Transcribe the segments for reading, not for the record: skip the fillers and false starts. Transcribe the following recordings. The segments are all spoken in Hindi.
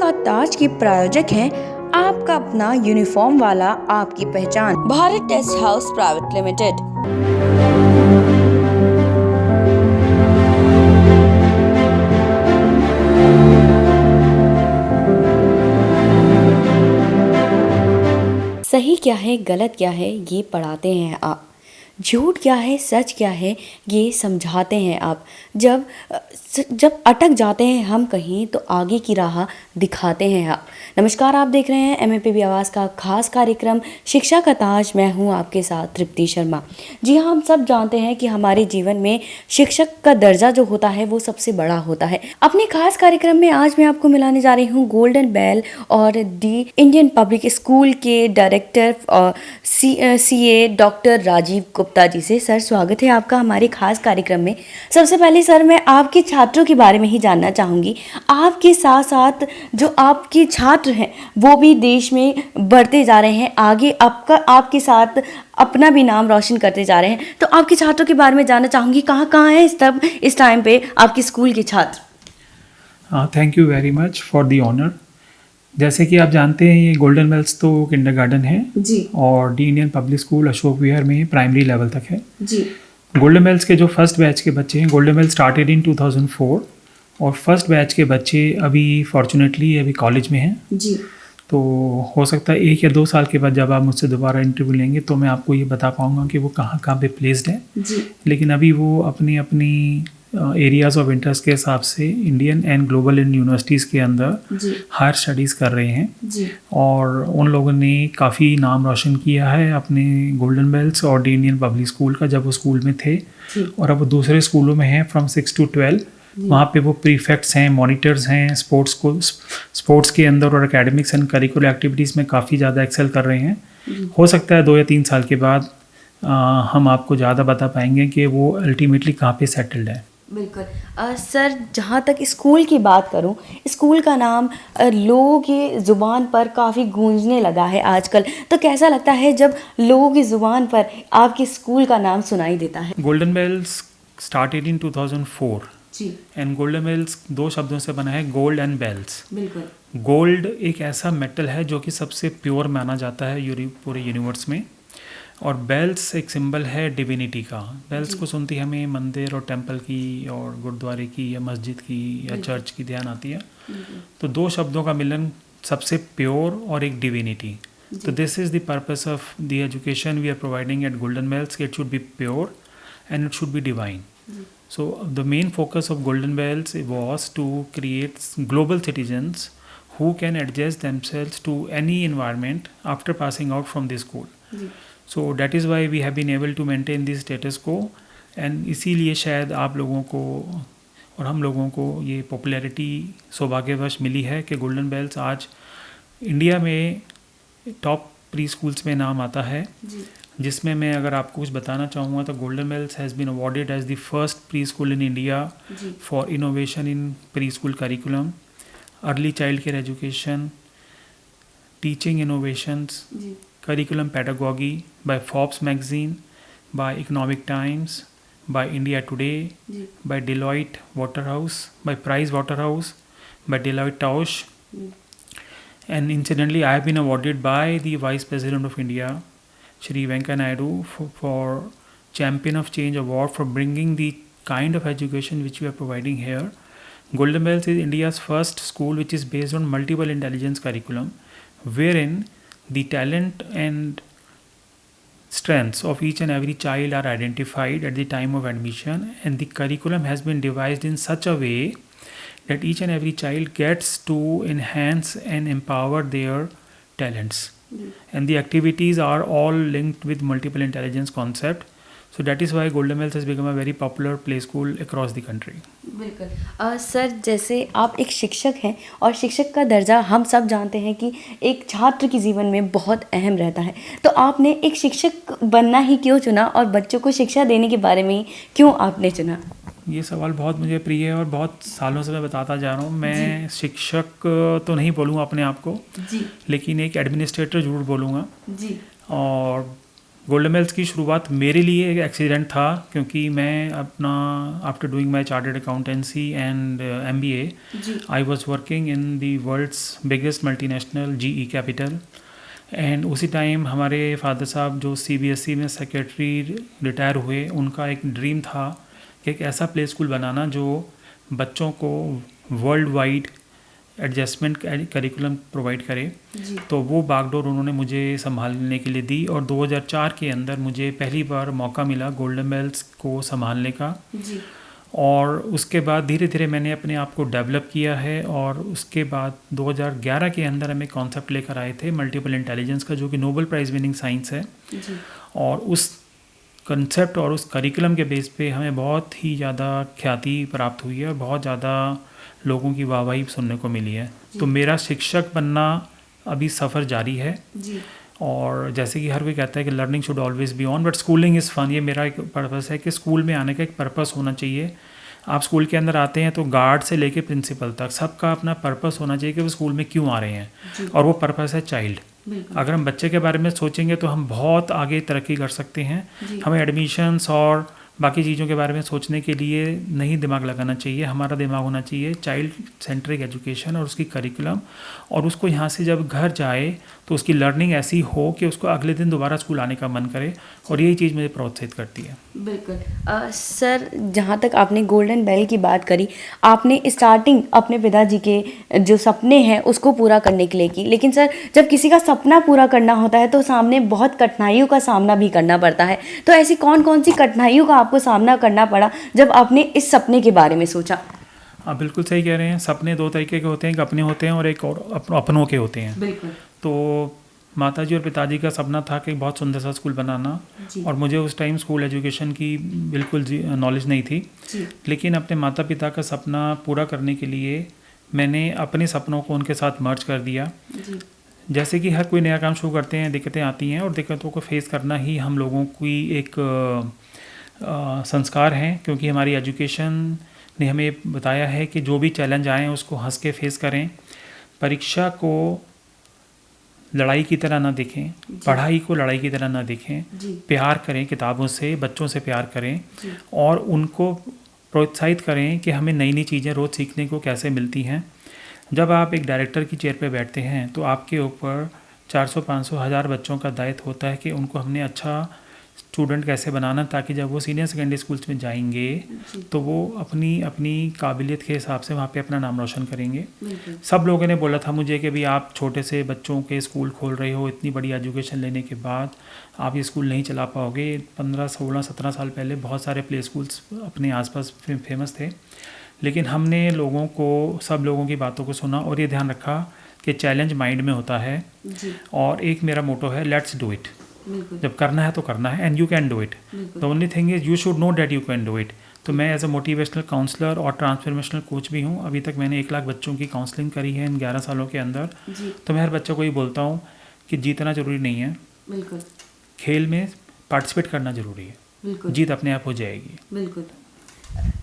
का ताज के प्रायोजक हैं आपका अपना यूनिफॉर्म वाला, आपकी पहचान, Bharat test house private limited. सही क्या है गलत क्या है ये पढ़ाते हैं आप, झूठ क्या है सच क्या है ये समझाते हैं आप। जब अटक जाते हैं हम कहीं तो आगे की राह दिखाते हैं आप। नमस्कार, आप देख रहे हैं MAPB आवाज़ का खास कार्यक्रम शिक्षा का ताज। मैं हूं आपके साथ तृप्ति शर्मा। जी हाँ, हम सब जानते हैं कि हमारे जीवन में शिक्षक का दर्जा जो होता है वो सबसे बड़ा होता है। अपने खास कार्यक्रम में आज मैं आपको मिलाने जा रही हूँ गोल्डन बेल और दी इंडियन पब्लिक स्कूल के डायरेक्टर और CA डॉक्टर राजीव गुप्ता जी से। सर, स्वागत है आपका हमारे खास कार्यक्रम में। सबसे पहले सर, मैं आपके छात्रों के बारे में ही जानना चाहूँगी। आपके साथ साथ जो आपके छात्र हैं वो भी देश में बढ़ते जा रहे हैं, आगे आपके साथ अपना भी नाम रोशन करते जा रहे हैं। तो आपके छात्रों के बारे में जानना चाहूँगी, कहाँ कहाँ हैं इस टाइम पे आपके स्कूल के छात्र। Thank you very much for the honour. जैसे कि आप जानते हैं ये गोल्डन बेल्स तो किंडरगार्टन है जी, और the Indian Public school Ashok Vihar में प्राइमरी लेवल तक है जी। गोल्डन बेल्स के जो फर्स्ट बैच के बच्चे हैं, गोल्डन बेल्स स्टार्टेड इन 2004 और फर्स्ट बैच के बच्चे अभी फॉर्चुनेटली अभी कॉलेज में हैं जी। तो हो सकता है 1 या 2 साल के बाद जब आप मुझसे दोबारा इंटरव्यू लेंगे तो मैं आपको ये बता पाऊँगा कि वो कहाँ कहाँ पे प्लेस्ड है जी। लेकिन अभी वो अपनी अपनी एरियाज़ ऑफ इंटरेस्ट के हिसाब से इंडियन एंड ग्लोबल यूनिवर्सिटीज़ के अंदर हायर स्टडीज़ कर रहे हैं जी। और उन लोगों ने काफ़ी नाम रोशन किया है अपने गोल्डन बेल्स और दी इंडियन पब्लिक स्कूल का जब वो स्कूल में थे और अब वो दूसरे स्कूलों में हैं फ्रॉम 6 to 12। वहाँ पे वो प्रीफेक्ट्स हैं, मॉनिटर्स हैं, स्पोर्ट्स के अंदर और एकेडमिक्स एंड करिकुलर एक्टिविटीज़ में काफ़ी ज़्यादा एक्सेल कर रहे हैं। हो सकता है 2 या 3 साल के बाद हम आपको ज़्यादा बता पाएंगे कि वो अल्टीमेटली कहाँ पे सेटल्ड है। बिल्कुल। सर, जहाँ तक स्कूल की बात करूँ, स्कूल का नाम लोगों की ज़ुबान पर काफ़ी गूंजने लगा है आजकल। तो कैसा लगता है जब लोगों की ज़ुबान पर आपके स्कूल का नाम सुनाई देता है? गोल्डन बेल्स स्टार्टेड इन 2004 जी। एंड गोल्डन बेल्स 2 शब्दों से बना है, गोल्ड एंड बेल्स। बिल्कुल। गोल्ड एक ऐसा मेटल है जो कि सबसे प्योर माना जाता है पूरे यूनिवर्स में और बेल्स एक सिंबल है डिविनिटी का। बेल्स को सुनती हमें मंदिर और टेंपल की और गुरुद्वारे की या मस्जिद की या चर्च की ध्यान आती है। तो 2 शब्दों का मिलन, सबसे प्योर और एक डिविनिटी। तो this is the purpose of the education we are providing at Golden Bells. It should be pure and it should be divine. So the main focus of Golden Bells was to create global citizens who can adjust themselves to any environment after passing out from the school. So that is why we have been able to maintain this status quo and इसीलिए शायद आप लोगों को और हम लोगों को ये पॉपुलैरिटी सौभाग्यवश मिली है कि गोल्डन बेल्स आज इंडिया में टॉप प्री स्कूल्स में नाम आता है, जिसमें मैं अगर आपको कुछ बताना चाहूँगा तो Golden Bells has been awarded as the first pre school in India for innovation in pre school curriculum, early child care education, teaching innovations, curriculum pedagogy by Forbes magazine, by Economic Times, by India Today, by Deloitte Waterhouse, by Price Waterhouse, by Deloitte Touche, and incidentally I have been awarded by the Vice President of India Shri Venkaiah Naidu for Champion of Change Award for bringing the kind of education which we are providing here. Golden Bells is India's first school which is based on multiple intelligence curriculum, wherein the talent and strengths of each and every child are identified at the time of admission, and the curriculum has been devised in such a way that each and every child gets to enhance and empower their talents. And the activities are all linked with multiple intelligence concept. So that is why Golden Bells has become a very popular play school across the country. बिल्कुल। सर, जैसे आप एक शिक्षक हैं और शिक्षक का दर्जा हम सब जानते हैं कि एक छात्र के जीवन में बहुत अहम रहता है, तो आपने एक शिक्षक बनना ही क्यों चुना और बच्चों को शिक्षा देने के बारे में क्यों आपने चुना? ये सवाल बहुत मुझे प्रिय है और बहुत सालों से मैं बताता जा रहा हूँ। मैं शिक्षक तो नहीं बोलूँगा अपने आप को, लेकिन एक एडमिनिस्ट्रेटर ज़रूर बोलूँगा। और गोल्डन बेल्स की शुरुआत मेरे लिए एक एक्सीडेंट था, क्योंकि मैं अपना after doing my chartered accountancy and MBA I was working in the world's biggest multinational GE capital. एंड उसी टाइम हमारे फादर साहब जो CBSE में सेक्रेटरी रिटायर हुए, उनका एक ड्रीम था कि एक ऐसा प्ले स्कूल बनाना जो बच्चों को world wide adjustment curriculum provide करे। तो वो बागडोर उन्होंने मुझे संभालने के लिए दी, और 2004 के अंदर मुझे पहली बार मौका मिला गोल्डन बेल्स को संभालने का। और उसके बाद धीरे धीरे मैंने अपने आप को डेवलप किया है, और उसके बाद 2011 के अंदर हमें कॉन्सेप्ट लेकर आए थे मल्टीपल इंटेलिजेंस का, जो कि नोबेल प्राइज़ विनिंग साइंस है। और उस कंसेप्ट और उस करिकुलम के बेस पे हमें बहुत ही ज़्यादा ख्याति प्राप्त हुई है, और बहुत ज़्यादा लोगों की वाहवाही सुनने को मिली है। तो मेरा शिक्षक बनना अभी सफ़र जारी है। और जैसे कि हर कोई कहता है कि learning should always be on, but schooling is fun. ये मेरा एक पर्पस है कि स्कूल में आने का एक पर्पस होना चाहिए। आप स्कूल के अंदर आते हैं तो गार्ड से लेके प्रिंसिपल तक सबका अपना पर्पस होना चाहिए कि वो स्कूल में क्यों आ रहे हैं, और वो पर्पस है चाइल्ड। अगर हम बच्चे के बारे में सोचेंगे तो हम बहुत आगे तरक्की कर सकते हैं। हमें एडमिशन्स और बाकी चीज़ों के बारे में सोचने के लिए नहीं दिमाग लगाना चाहिए। हमारा दिमाग होना चाहिए चाइल्ड सेंट्रिक एजुकेशन और उसकी करिकुलम, और उसको यहाँ से जब घर जाए तो उसकी लर्निंग ऐसी हो कि उसको अगले दिन दोबारा स्कूल आने का मन करे, और यही चीज़ मुझे प्रोत्साहित करती है। बिल्कुल। सर, जहाँ तक आपने गोल्डन बेल की बात करी, आपने स्टार्टिंग अपने पिताजी के जो सपने हैं उसको पूरा करने के लिए की, लेकिन सर जब किसी का सपना पूरा करना होता है तो सामने बहुत कठिनाइयों का सामना भी करना पड़ता है। तो ऐसी कौन कौन सी कठिनाइयों का आपको सामना करना पड़ा जब आपने इस सपने के बारे में सोचा? आप बिल्कुल सही कह रहे हैं। सपने दो तरीके के होते हैं, एक अपने होते हैं और एक और अपनों के होते हैं। बिल्कुल। तो माताजी और पिताजी का सपना था कि बहुत सुंदर सा स्कूल बनाना, और मुझे उस टाइम स्कूल एजुकेशन की बिल्कुल नॉलेज नहीं थी। लेकिन अपने माता पिता का सपना पूरा करने के लिए मैंने अपने सपनों को उनके साथ मर्ज कर दिया। जैसे कि हर कोई नया काम शुरू करते हैं, दिक्कतें आती हैं, और दिक्कतों को फेस करना ही हम लोगों की एक संस्कार हैं, क्योंकि हमारी एजुकेशन ने हमें बताया है कि जो भी चैलेंज आए उसको हंस के फेस करें। परीक्षा को लड़ाई की तरह ना देखें, पढ़ाई को लड़ाई की तरह ना देखें, प्यार करें किताबों से, बच्चों से प्यार करें, और उनको प्रोत्साहित करें कि हमें नई नई चीज़ें रोज़ सीखने को कैसे मिलती हैं। जब आप एक डायरेक्टर की चेयर पे बैठते हैं तो आपके ऊपर 400, 500, 1000 बच्चों का दायित्व होता है कि उनको हमने अच्छा स्टूडेंट कैसे बनाना, ताकि जब वो सीनियर सेकेंडरी स्कूल्स में जाएंगे तो वो अपनी अपनी काबिलियत के हिसाब से वहाँ पे अपना नाम रोशन करेंगे। सब लोगों ने बोला था मुझे कि भाई आप छोटे से बच्चों के स्कूल खोल रहे हो, इतनी बड़ी एजुकेशन लेने के बाद आप ये स्कूल नहीं चला पाओगे। 15, 16, 17 साल पहले बहुत सारे प्ले स्कूल्स अपने आसपास फेमस थे, लेकिन हमने लोगों को, सब लोगों की बातों को सुना और ये ध्यान रखा कि चैलेंज माइंड में होता है। और एक मेरा मोटो है, लेट्स डू इट। जब करना है तो करना है, and you can do it. The only thing is you should know that you can do it. तो मैं एज अ मोटिवेशनल काउंसलर और ट्रांसफॉर्मेशनल कोच भी हूँ। अभी तक मैंने 1 लाख बच्चों की काउंसलिंग करी है इन 11 सालों के अंदर। तो मैं हर बच्चों को ये बोलता हूँ कि जीतना ज़रूरी नहीं है, बिल्कुल, खेल में पार्टिसिपेट करना ज़रूरी है, बिल्कुल, जीत अपने आप हो जाएगी। बिल्कुल।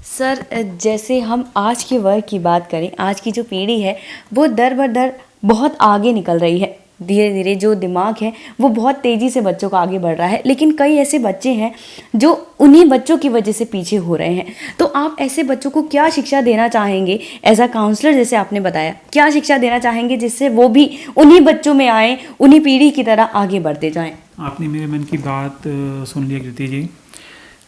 सर, जैसे हम आज के वर्ग की बात करें, आज की जो पीढ़ी है वो दर बर दर बहुत आगे निकल रही है। धीरे धीरे जो दिमाग है वो बहुत तेज़ी से बच्चों का आगे बढ़ रहा है, लेकिन कई ऐसे बच्चे हैं जो उन्हीं बच्चों की वजह से पीछे हो रहे हैं। तो आप ऐसे बच्चों को क्या शिक्षा देना चाहेंगे एज अ काउंसलर, जैसे आपने बताया, क्या शिक्षा देना चाहेंगे जिससे वो भी उन्हीं बच्चों में आए, उन्हीं पीढ़ी की तरह आगे बढ़ते जाएं? आपने मेरे मन की बात सुन लिया कृति जी।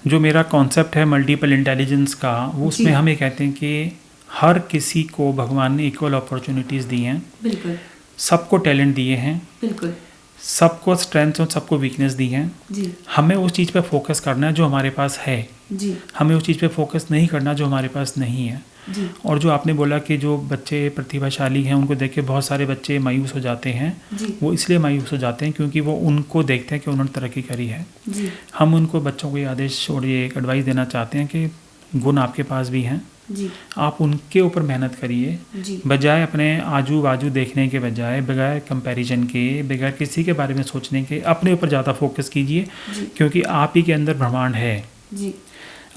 जो मेरा कॉन्सेप्ट है मल्टीपल इंटेलिजेंस का, वो उसमें हम ये कहते हैं कि हर किसी को भगवान ने इक्वल अपॉर्चुनिटीज़ दी हैं। बिल्कुल। सबको टैलेंट दिए हैं। बिल्कुल। सबको स्ट्रेंथ्स और सबको वीकनेस दी हैं। जी। हमें उस चीज़ पे फोकस करना है जो हमारे पास है। जी। हमें उस चीज़ पे फोकस नहीं करना जो हमारे पास नहीं है। जी। और जो आपने बोला कि जो बच्चे प्रतिभाशाली हैं उनको देख के बहुत सारे बच्चे मायूस हो जाते हैं। जी। वो इसलिए मायूस हो जाते हैं क्योंकि वो उनको देखते हैं कि उन्होंने तरक्की करी है। जी। हम उनको बच्चों को ये आदेश और ये एक एडवाइस देना चाहते हैं कि गुण आपके पास भी हैं। जी। आप उनके ऊपर मेहनत करिए, बजाय अपने आजू बाजू देखने के बजाय, बगैर कंपैरिजन के, बगैर किसी के बारे में सोचने के अपने ऊपर ज़्यादा फोकस कीजिए, क्योंकि आप ही के अंदर ब्रह्मांड है। जी।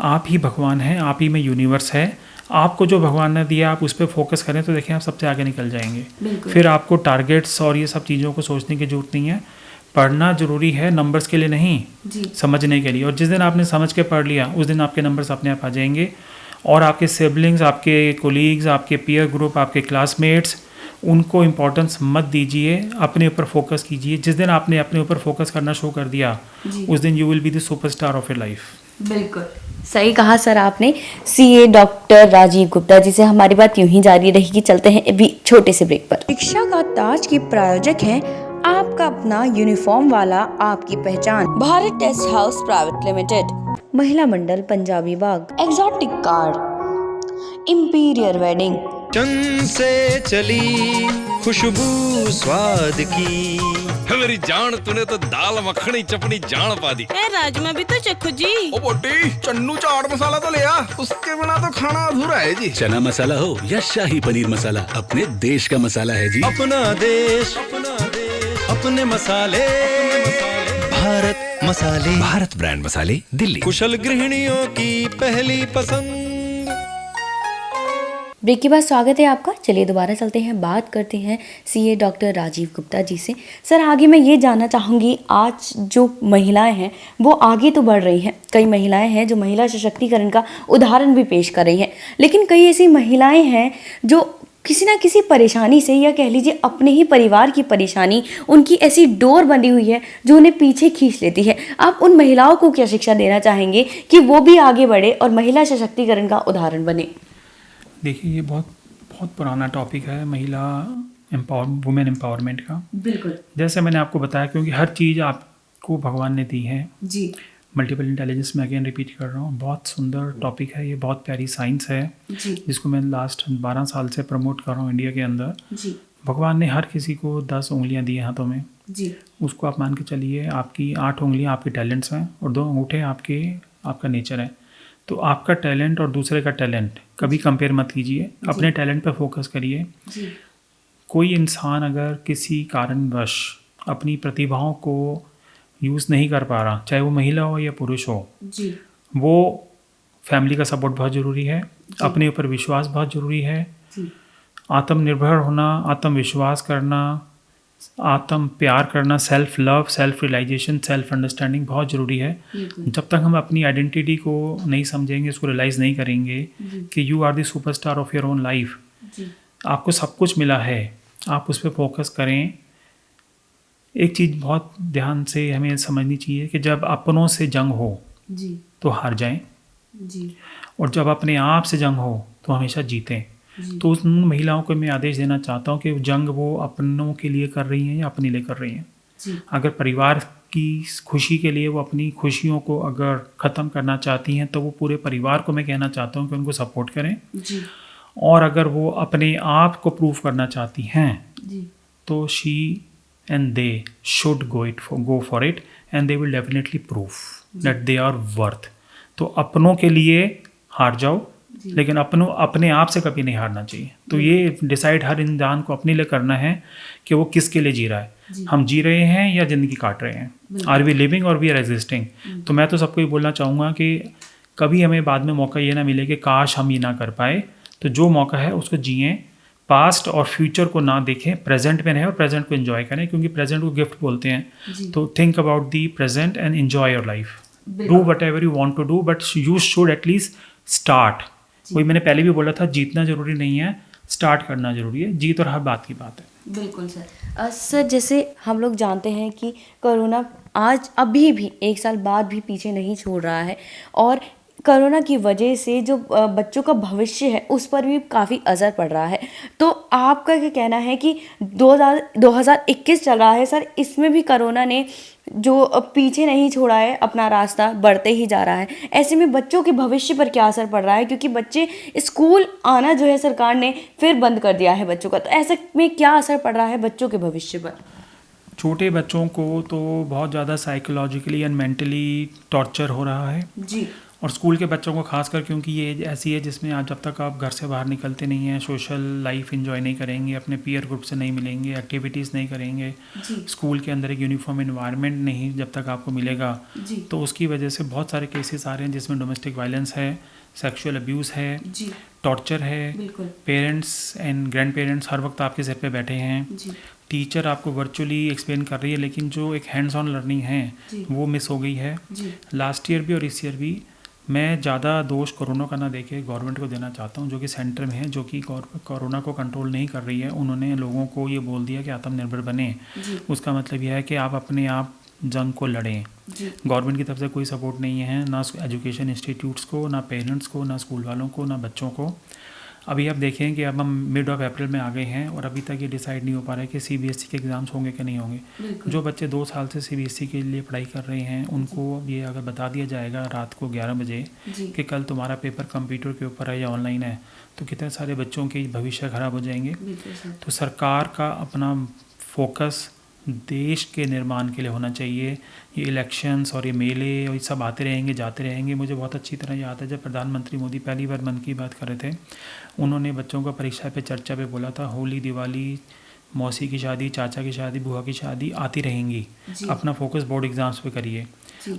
आप ही भगवान हैं, आप ही में यूनिवर्स है। आपको जो भगवान ने दिया आप उस पर फोकस करें तो देखिए आप सबसे आगे निकल जाएंगे। फिर आपको टारगेट्स और ये सब चीज़ों को सोचने की जरूरत नहीं है। पढ़ना जरूरी है, नंबर्स के लिए नहीं, जी समझने के लिए। और जिस दिन आपने समझ के पढ़ लिया उस दिन आपके नंबर्स अपने आप आ जाएंगे। और आपके सिबलिंग्स, आपके कोलीग्स, आपके पीयर ग्रुप, आपके क्लासमेट्स, उनको इम्पोर्टेंस मत दीजिए, अपने ऊपर फोकस कीजिए। जिस दिन आपने अपने ऊपर फोकस करना शुरू कर दिया जी उस दिन you will be the superstar of your life. बिल्कुल सही कहा सर आपने। सीए डॉक्टर राजीव गुप्ता जी से हमारी बात यूं ही जारी रहेगी। चलते हैं अभी छोटे से ब्रेक पर। शिक्षा का ताज के प्रायोजक हैं आपका अपना यूनिफॉर्म वाला, आपकी पहचान, Bharat test house private limited, Mahila Mandal Punjabi Bagh, exotic car, imperial wedding. चंद से चली खुशबू स्वाद की, मेरी जान तूने तो दाल मखनी चपनी जान पा दी। ए राजमा भी तो चखो जी। ओ बोटी, चन्नू चाट मसाला तो ले आ, उसके बिना तो खाना अधूरा है जी। चना मसाला हो या शाही पनीर मसाला, अपने देश का मसाला है जी। अपना देश अपने मसाले, भारत मसाले, भारत ब्रांड मसाले, दिल्ली। कुशल गृहिणियों की पहली पसंद। ब्रेक के बाद स्वागत है आपका। चलिए दोबारा चलते हैं, बात करते हैं सीए डॉक्टर राजीव गुप्ता जी से। सर आगे मैं ये जानना चाहूँगी, आज जो महिलाएं हैं वो आगे तो बढ़ रही हैं, कई महिलाएं हैं जो महिला सशक्तिकरण का उदाहरण भी पेश कर रही हैं, लेकिन कई ऐसी महिलाएं हैं जो किसी ना किसी परेशानी से, या कह लीजिए अपने ही परिवार की परेशानी, उनकी ऐसी डोर बंधी हुई है जो उन्हें पीछे खींच लेती है। आप उन महिलाओं को क्या शिक्षा देना चाहेंगे कि वो भी आगे बढ़े और महिला सशक्तिकरण का उदाहरण बने? देखिए, ये बहुत पुराना टॉपिक है, महिला वुमेन एम्पावरमेंट का। बिल्कुल। जैसे मैंने आपको बताया, क्योंकि हर चीज़ आपको भगवान ने दी है। जी। मल्टीपल इंटेलिजेंस में अगेन रिपीट कर रहा हूँ, बहुत सुंदर टॉपिक है ये, बहुत प्यारी साइंस है जी। जिसको मैं लास्ट 12 साल से प्रमोट कर रहा हूँ इंडिया के अंदर। जी। भगवान ने हर किसी को 10 उंगलियाँ दी हैं हाथों में। जी। उसको आप मान के चलिए, आपकी 8 उंगलियाँ आपके टैलेंट्स हैं और 2 अंगूठे आपका नेचर है। तो आपका टैलेंट और दूसरे का टैलेंट कभी कंपेयर मत कीजिए, अपने टैलेंट पर फोकस करिए। कोई इंसान अगर किसी कारणवश अपनी प्रतिभाओं को यूज़ नहीं कर पा रहा, चाहे वो महिला हो या पुरुष हो, वो फैमिली का सपोर्ट बहुत ज़रूरी है, अपने ऊपर विश्वास बहुत ज़रूरी है, आत्मनिर्भर होना, आत्मविश्वास करना, आत्म प्यार करना, self love, self realisation, self understanding बहुत ज़रूरी है। जब तक हम अपनी आइडेंटिटी को नहीं समझेंगे, उसको रियलाइज़ नहीं करेंगे कि you are the superstar of your own life, आपको सब कुछ मिला है, आप उस पर फोकस करें। एक चीज़ बहुत ध्यान से हमें समझनी चाहिए कि जब अपनों से जंग हो तो हार जाएं, और जब अपने आप से जंग हो तो हमेशा जीतें। तो उन महिलाओं को मैं आदेश देना चाहता हूँ कि जंग वो अपनों के लिए कर रही हैं या अपने लिए कर रही हैं। अगर परिवार की खुशी के लिए वो अपनी खुशियों को अगर ख़त्म करना चाहती हैं तो वो पूरे परिवार को मैं कहना चाहता हूँ कि उनको सपोर्ट करें। और अगर वो अपने आप को प्रूव करना चाहती हैं तो she and they should go for it and they will definitely prove that they are worth। तो अपनों के लिए हार जाओ, लेकिन अपने आप से कभी नहीं हारना चाहिए। तो ये डिसाइड हर इंसान को अपने लिए करना है कि वो किसके लिए जी रहा है। हम जी रहे हैं या ज़िंदगी काट रहे हैं, आर वी लिविंग और वी आर एग्जिस्टिंग। तो मैं तो सबको ये बोलना चाहूँगा कि कभी हमें बाद में मौका ये ना मिले कि काश हम ये ना कर पाए। तो जो मौका है उसको जिएँ, पास्ट और फ्यूचर को ना देखें, प्रेजेंट में रहें और प्रेजेंट को एंजॉय करें, क्योंकि प्रेजेंट को गिफ्ट बोलते हैं। तो think about the present and enjoy your life. Do whatever you want to do, but you should at least start. वही मैंने पहले भी बोला था, जीतना जरूरी नहीं है, स्टार्ट करना जरूरी है। जीत और हर बात की बात है। बिल्कुल सर। सर जैसे हम लोग जानते हैं कि कोरोना आज अभी भी 1 साल बाद भी पीछे नहीं छोड़ रहा है, और कोरोना की वजह से जो बच्चों का भविष्य है उस पर भी काफ़ी असर पड़ रहा है। तो आपका क्या कहना है कि 2021 चल रहा है सर, इसमें भी कोरोना ने जो पीछे नहीं छोड़ा है, अपना रास्ता बढ़ते ही जा रहा है। ऐसे में बच्चों के भविष्य पर क्या असर पड़ रहा है, क्योंकि बच्चे स्कूल आना जो है सरकार ने फिर बंद कर दिया है बच्चों का, तो ऐसे में क्या असर पड़ रहा है बच्चों के भविष्य पर? छोटे बच्चों को तो बहुत ज़्यादा साइकोलॉजिकली एंड मेंटली टॉर्चर हो रहा है जी, और स्कूल के बच्चों को खासकर, क्योंकि ये एज ऐसी है जिसमें आप जब तक आप घर से बाहर निकलते नहीं हैं, सोशल लाइफ एंजॉय नहीं करेंगे, अपने पीयर ग्रुप से नहीं मिलेंगे, एक्टिविटीज़ नहीं करेंगे, स्कूल के अंदर एक यूनिफॉर्म एनवायरनमेंट नहीं जब तक आपको मिलेगा, तो उसकी वजह से बहुत सारे केसेस आ रहे हैं जिसमें डोमेस्टिक वायलेंस है, सेक्सुअल अब्यूज़ है, टॉर्चर है, पेरेंट्स एंड ग्रैंड पेरेंट्स हर वक्त आपके सिर पे बैठे हैं, टीचर आपको वर्चुअली एक्सप्लेन कर रही है, लेकिन जो एक हैंड्स ऑन लर्निंग है वो मिस हो गई है। लास्ट ईयर भी और इस ईयर भी मैं ज़्यादा दोष कोरोना का ना देके गवर्नमेंट को देना चाहता हूँ, जो कि सेंटर में है, जो कि कोरोना को कंट्रोल नहीं कर रही है। उन्होंने लोगों को ये बोल दिया कि आत्मनिर्भर बने। उसका मतलब यह है कि आप अपने आप जंग को लड़ें। गवर्नमेंट की तरफ से कोई सपोर्ट नहीं है, ना एजुकेशन इंस्टीट्यूट्स को, ना पेरेंट्स को, ना स्कूल वालों को, ना बच्चों को। अभी आप देखें कि अब हम मिड ऑफ अप्रैल में आ गए हैं और अभी तक ये डिसाइड नहीं हो पा रहा है कि सीबीएसई के एग्ज़ाम्स होंगे कि नहीं होंगे। जो बच्चे 2 साल से सीबीएसई के लिए पढ़ाई कर रहे हैं उनको ये अगर बता दिया जाएगा रात को 11 बजे कि कल तुम्हारा पेपर कंप्यूटर के ऊपर है या ऑनलाइन है, तो कितने सारे बच्चों के भविष्य ख़राब हो जाएंगे। तो सरकार का अपना फोकस देश के निर्माण के लिए होना चाहिए। ये इलेक्शंस और ये मेले और ये सब आते रहेंगे जाते रहेंगे। मुझे बहुत अच्छी तरह याद है जब प्रधानमंत्री मोदी पहली बार मन की बात कर रहे थे, उन्होंने बच्चों को परीक्षा पे चर्चा पे बोला था, होली, दिवाली, मौसी की शादी, चाचा की शादी, बुआ की शादी आती रहेंगी, अपना फोकस बोर्ड एग्जाम्स पे करिए।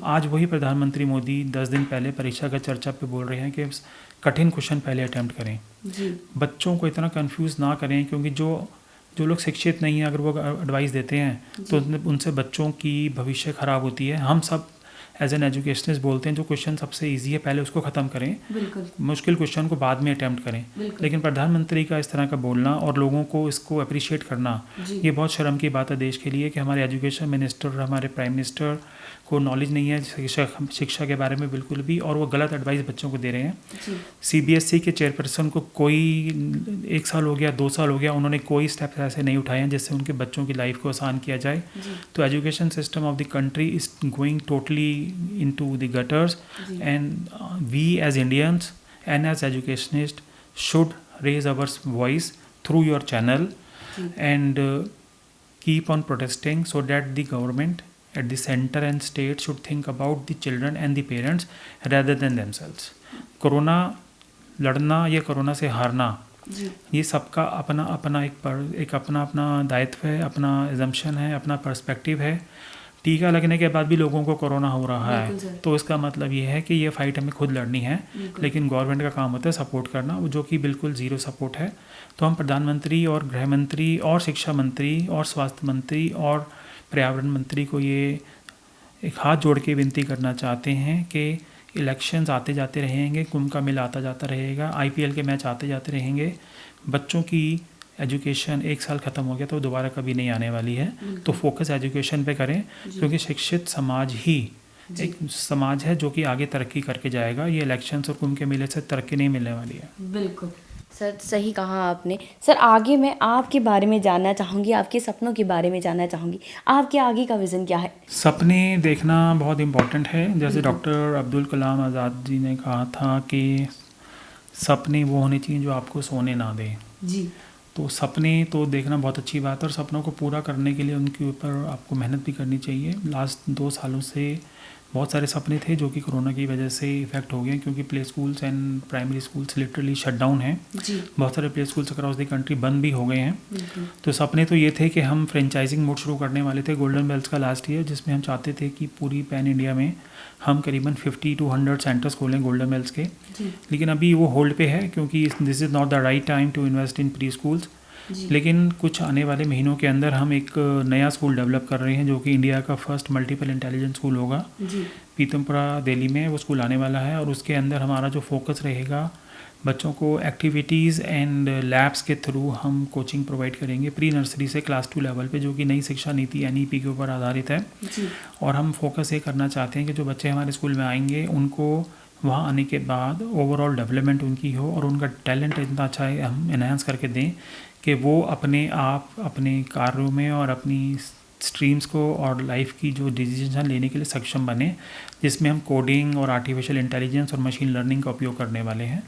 आज वही प्रधानमंत्री मोदी 10 दिन पहले परीक्षा का चर्चा पे बोल रहे हैं कि कठिन क्वेश्चन पहले अटैम्प्ट करें। बच्चों को इतना कंफ्यूज ना करें, क्योंकि जो लोग शिक्षित नहीं हैं अगर वो एडवाइस देते हैं तो उनसे बच्चों की भविष्य ख़राब होती है। हम सब एज एन एजुकेशनिस्ट बोलते हैं जो क्वेश्चन सबसे इजी है पहले उसको ख़त्म करें, मुश्किल क्वेश्चन को बाद में अटैम्प्ट करें। लेकिन प्रधानमंत्री का इस तरह का बोलना और लोगों को इसको अप्रिशिएट करना, ये बहुत शर्म की बात है देश के लिए कि हमारे एजुकेशन मिनिस्टर और हमारे प्राइम मिनिस्टर को नॉलेज नहीं है शिक्षा के बारे में बिल्कुल भी, और वो गलत एडवाइस बच्चों को दे रहे हैं। सीबीएसई के चेयरपर्सन को कोई 1 साल हो गया, 2 साल हो गया, उन्होंने कोई स्टेप्स ऐसे नहीं उठाए हैं जिससे उनके बच्चों की लाइफ को आसान किया जाए। तो education system of the country is going totally into the gutters, and we as Indians and as educationists should raise our voice through your channel and keep on protesting so that the government at the center and state should think about the children and the parents rather than themselves. Corona लड़ना या कोरोना से हारना ये सबका अपना अपना एक अपना दायित्व है, अपना एजम्पशन है, अपना पर्सपेक्टिव है। टीका लगने के बाद भी लोगों को कोरोना हो रहा है, तो इसका मतलब ये है कि ये फाइट हमें खुद लड़नी है। लेकिन गवर्नमेंट का काम होता है सपोर्ट करना, जो कि बिल्कुल ज़ीरो सपोर्ट है। तो हम प्रधानमंत्री और गृह मंत्री और शिक्षा मंत्री और स्वास्थ्य मंत्री और पर्यावरण मंत्री को ये एक हाथ जोड़ के विनती करना चाहते हैं कि इलेक्शंस आते जाते रहेंगे, कुंभ का मेला आता जाता रहेगा, आईपीएल के मैच आते जाते रहेंगे, बच्चों की एजुकेशन 1 साल ख़त्म हो गया तो दोबारा कभी नहीं आने वाली है। तो फोकस एजुकेशन पे करें, क्योंकि शिक्षित समाज ही एक समाज है जो कि आगे तरक्की करके जाएगा। ये इलेक्शंस और कुंभ के मेले से तरक्की नहीं मिलने वाली है। बिल्कुल सर, सही कहा आपने। सर आगे मैं आपके बारे में जानना चाहूँगी, आपके सपनों के बारे में जानना चाहूँगी। आपके आगे का विज़न क्या है? सपने देखना बहुत इम्पोर्टेंट है। जैसे डॉक्टर अब्दुल कलाम आज़ाद जी ने कहा था कि सपने वो होने चाहिए जो आपको सोने ना दें। जी। तो सपने तो देखना बहुत अच्छी बात है और सपनों को पूरा करने के लिए उनके ऊपर आपको मेहनत भी करनी चाहिए। लास्ट 2 सालों से बहुत सारे सपने थे जो कि कोरोना की वजह से इफ़ेक्ट हो गए, क्योंकि play schools and primary schools literally shut down हैं। बहुत सारे play schools across the country बंद भी हो गए हैं। तो सपने तो ये थे कि हम फ्रेंचाइजिंग मोड शुरू करने वाले थे गोल्डन बेल्स का लास्ट ईयर, जिसमें हम चाहते थे कि पूरी पैन इंडिया में हम करीबन 50 to 100 सेंटर्स खोलें गोल्डन बेल्स के। लेकिन अभी वो होल्ड पे है, क्योंकि this is not the right time to invest in preschools. लेकिन कुछ आने वाले महीनों के अंदर हम एक नया स्कूल डेवलप कर रहे हैं जो कि इंडिया का फर्स्ट मल्टीपल इंटेलिजेंस स्कूल होगा। पीतमपुरा दिल्ली में वो स्कूल आने वाला है और उसके अंदर हमारा जो फोकस रहेगा, बच्चों को एक्टिविटीज़ एंड लैब्स के थ्रू हम कोचिंग प्रोवाइड करेंगे प्री नर्सरी से क्लास 2 लेवल पे, जो कि नई शिक्षा नीति NEP के ऊपर आधारित है। और हम फोकस ये करना चाहते हैं कि जो बच्चे हमारे स्कूल में आएंगे उनको वहाँ आने के बाद ओवरऑल डेवलपमेंट उनकी हो और उनका टैलेंट इतना अच्छा है हम एनहांस करके दें कि वो अपने आप अपने कार्यों में और अपनी स्ट्रीम्स को और लाइफ की जो डिसीजन लेने के लिए सक्षम बने, जिसमें हम कोडिंग और आर्टिफिशियल इंटेलिजेंस और मशीन लर्निंग का उपयोग करने वाले हैं।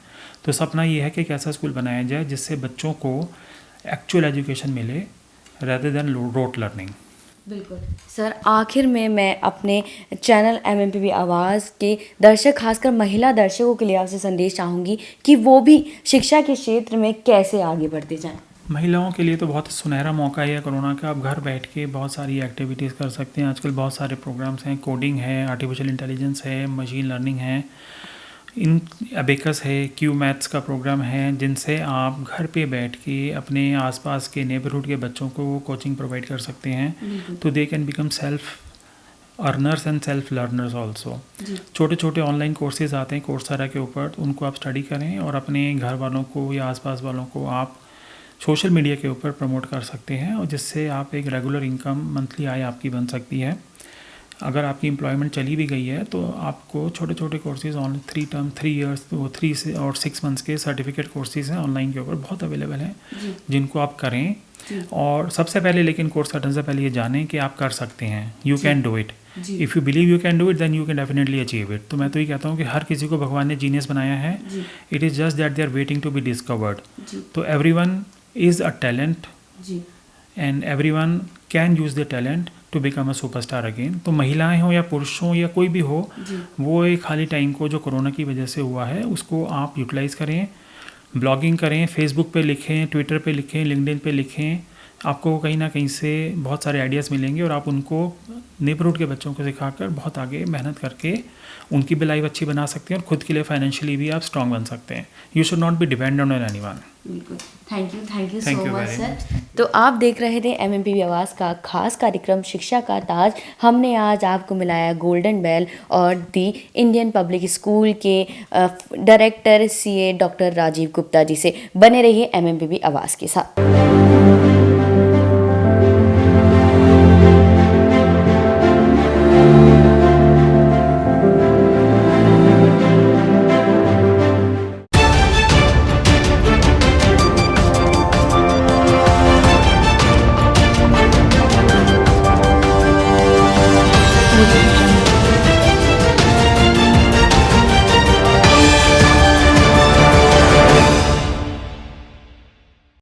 तो सपना ये है कि एक ऐसा स्कूल बनाया जाए जिससे बच्चों को एक्चुअल एजुकेशन मिले रेदर देन रोट लर्निंग। बिल्कुल सर, आखिर में मैं अपने चैनल MMPB आवाज़ के दर्शक, खासकर महिला दर्शकों के लिए आपसे संदेश चाहूँगी कि वो भी शिक्षा के क्षेत्र में कैसे आगे बढ़ते जाएं। महिलाओं के लिए तो बहुत सुनहरा मौका है कोरोना का। आप घर बैठ के बहुत सारी एक्टिविटीज़ कर सकते हैं। आजकल बहुत सारे प्रोग्राम्स हैं, कोडिंग है, आर्टिफिशियल इंटेलिजेंस है, मशीन लर्निंग है, इन अबेकस है, क्यू मैथ्स का प्रोग्राम है, जिनसे आप घर पे बैठ के अपने आसपास के नेबरहुड के बच्चों को कोचिंग प्रोवाइड कर सकते हैं, तो they can become self earners and self learners also. छोटे छोटे ऑनलाइन कोर्सेज आते हैं कोर्सेरा के ऊपर, उनको आप स्टडी करें और अपने घर वालों को या आसपास वालों को आप सोशल मीडिया के ऊपर प्रमोट कर सकते हैं, और जिससे आप एक रेगुलर इनकम मंथली आय आपकी बन सकती है। अगर आपकी एम्प्लॉयमेंट चली भी गई है तो आपको छोटे छोटे कोर्सेज ऑन 3 ईयर्स तो 3 और 6 मंथ्स के सर्टिफिकेट कोर्सेज हैं ऑनलाइन के ऊपर, बहुत अवेलेबल हैं, जिनको आप करें। और सबसे पहले लेकिन कोर्स करने से पहले ये जानें कि आप कर सकते हैं, you can do it. If you believe you can do it then you can definitely achieve it. तो मैं तो ये कहता हूँ कि हर किसी को भगवान ने जीनियस बनाया है, it is just that they are waiting to be discovered. तो everyone is a talent and everyone can use the talent to become a superstar again. तो महिलाएं हों या पुरुष हों या कोई भी हो, वो एक खाली टाइम को जो कोरोना की वजह से हुआ है उसको आप यूटिलाइज़ करें, ब्लॉगिंग करें, फेसबुक पे लिखें, ट्विटर पे लिखें, लिंक्डइन पे लिखें। आपको कहीं ना कहीं से बहुत सारे आइडियाज़ मिलेंगे और आप उनको नेबरहुड के बच्चों को सिखाकर बहुत आगे मेहनत करके उनकी भी लाइफ अच्छी बना सकते हैं और खुद के लिए फाइनेंशियली भी आप स्ट्रांग बन सकते हैं। You should not be dependent on anyone. बिल्कुल, thank you Thank so you much very sir. तो आप देख रहे थे MMPV आवाज़ का खास कार्यक्रम शिक्षा का ताज। हमने आज आपको मिलाया गोल्डन बेल और दी इंडियन पब्लिक स्कूल के director CA doctor Rajeev Gupta ji से। बने रहिए MMPV आवाज़ के साथ।